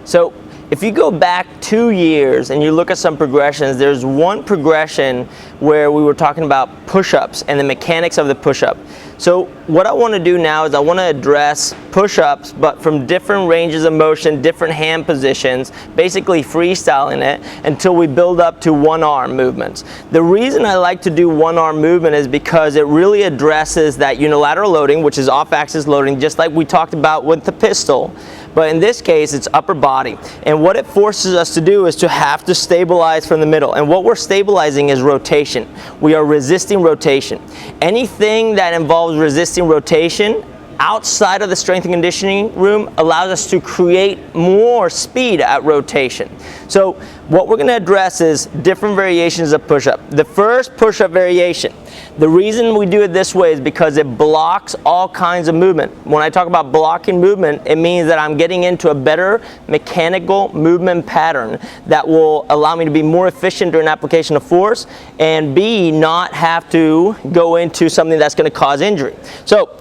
So if you go back 2 years and you look at some progressions, there's one progression where we were talking about push-ups and the mechanics of the push-up. So what I want to do now is I want to address push-ups, but from different ranges of motion, different hand positions, basically freestyling it until we build up to one-arm movements. The reason I like to do one-arm movement is because it really addresses that unilateral loading, which is off-axis loading, just like we talked about with the pistol. But in this case, it's upper body. And what it forces us to do is to have to stabilize from the middle. And what we're stabilizing is rotation. We are resisting rotation. Anything that involves resisting rotation outside of the strength and conditioning room allows us to create more speed at rotation. So what we're going to address is different variations of push-up. The first push-up variation, the reason we do it this way is because it blocks all kinds of movement. When I talk about blocking movement, it means that I'm getting into a better mechanical movement pattern that will allow me to be more efficient during application of force, and B, not have to go into something that's going to cause injury. So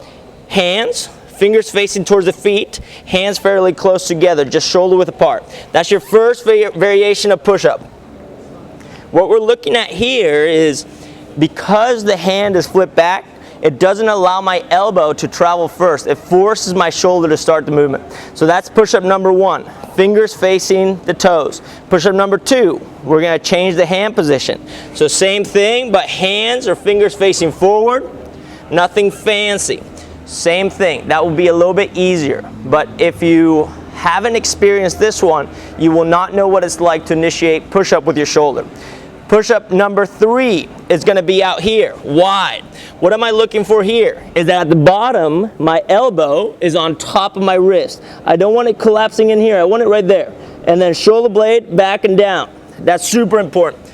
hands, fingers facing towards the feet, hands fairly close together, just shoulder width apart. That's your first variation of push-up. What we're looking at here is, because the hand is flipped back, it doesn't allow my elbow to travel first. It forces my shoulder to start the movement. So that's push-up number one, fingers facing the toes. Push-up number two, we're going to change the hand position. So same thing, but hands or fingers facing forward, nothing fancy. Same thing, that will be a little bit easier. But if you haven't experienced this one, you will not know what it's like to initiate push-up with your shoulder. Push-up number three is going to be out here, wide. What am I looking for here? Is that at the bottom, my elbow is on top of my wrist. I don't want it collapsing in here, I want it right there. And then shoulder blade back and down. That's super important.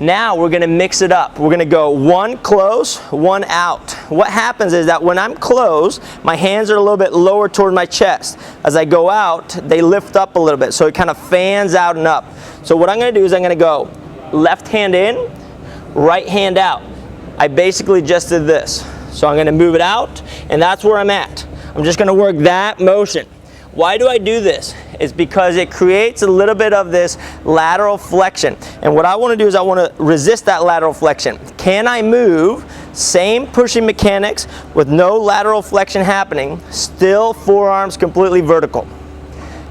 Now we're going to mix it up. We're going to go one close, one out. What happens is that when I'm close, my hands are a little bit lower toward my chest. As I go out, they lift up a little bit, so it kind of fans out and up. So what I'm going to do is I'm going to go left hand in, right hand out. I basically just did this. So I'm going to move it out, and that's where I'm at. I'm just going to work that motion. Why do I do this? It's because it creates a little bit of this lateral flexion. And what I want to do is I want to resist that lateral flexion. Can I move, same pushing mechanics with no lateral flexion happening, still forearms completely vertical?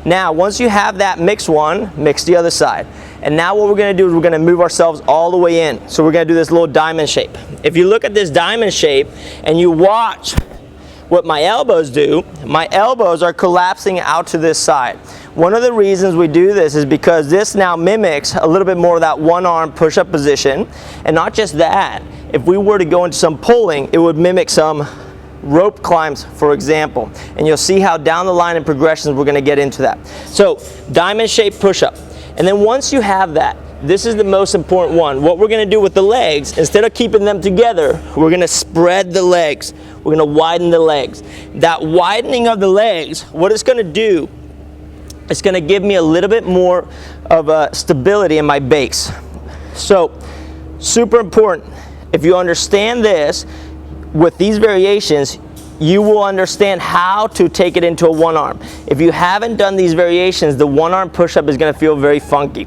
Now, once you have that mix one, mix the other side. And now what we're going to do is we're going to move ourselves all the way in. So we're going to do this little diamond shape. If you look at this diamond shape and you watch what my elbows do, my elbows are collapsing out to this side. One of the reasons we do this is because this now mimics a little bit more of that one arm push-up position. And not just that, if we were to go into some pulling, it would mimic some rope climbs, for example. And you'll see how down the line in progressions we're going to get into that. So diamond shaped push-up. And then once you have that, this is the most important one. What we're going to do with the legs, instead of keeping them together, we're going to spread the legs. We're going to widen the legs. That widening of the legs, what it's going to do, it's going to give me a little bit more of a stability in my base. So, super important. If you understand this, with these variations, you will understand how to take it into a one arm. If you haven't done these variations, the one arm push-up is going to feel very funky.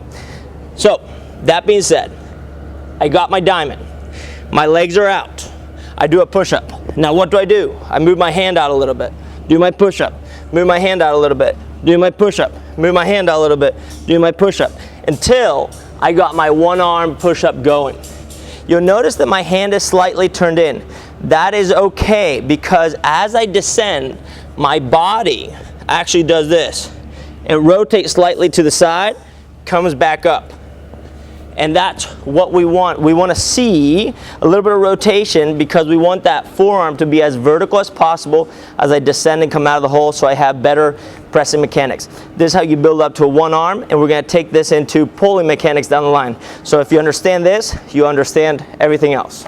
So, that being said, I got my diamond. My legs are out. I do a push-up. Now what do? I move my hand out a little bit. Do my push-up. Move my hand out a little bit. Do my push-up. Move my hand out a little bit. Do my push-up. Until I got my one arm push-up going. You'll notice that my hand is slightly turned in. That is okay, because as I descend, my body actually does this. It rotates slightly to the side, comes back up. And that's what we want. We want to see a little bit of rotation because we want that forearm to be as vertical as possible as I descend and come out of the hole, so I have better pressing mechanics. This is how you build up to a one arm, and we're going to take this into pulling mechanics down the line. So if you understand this, you understand everything else.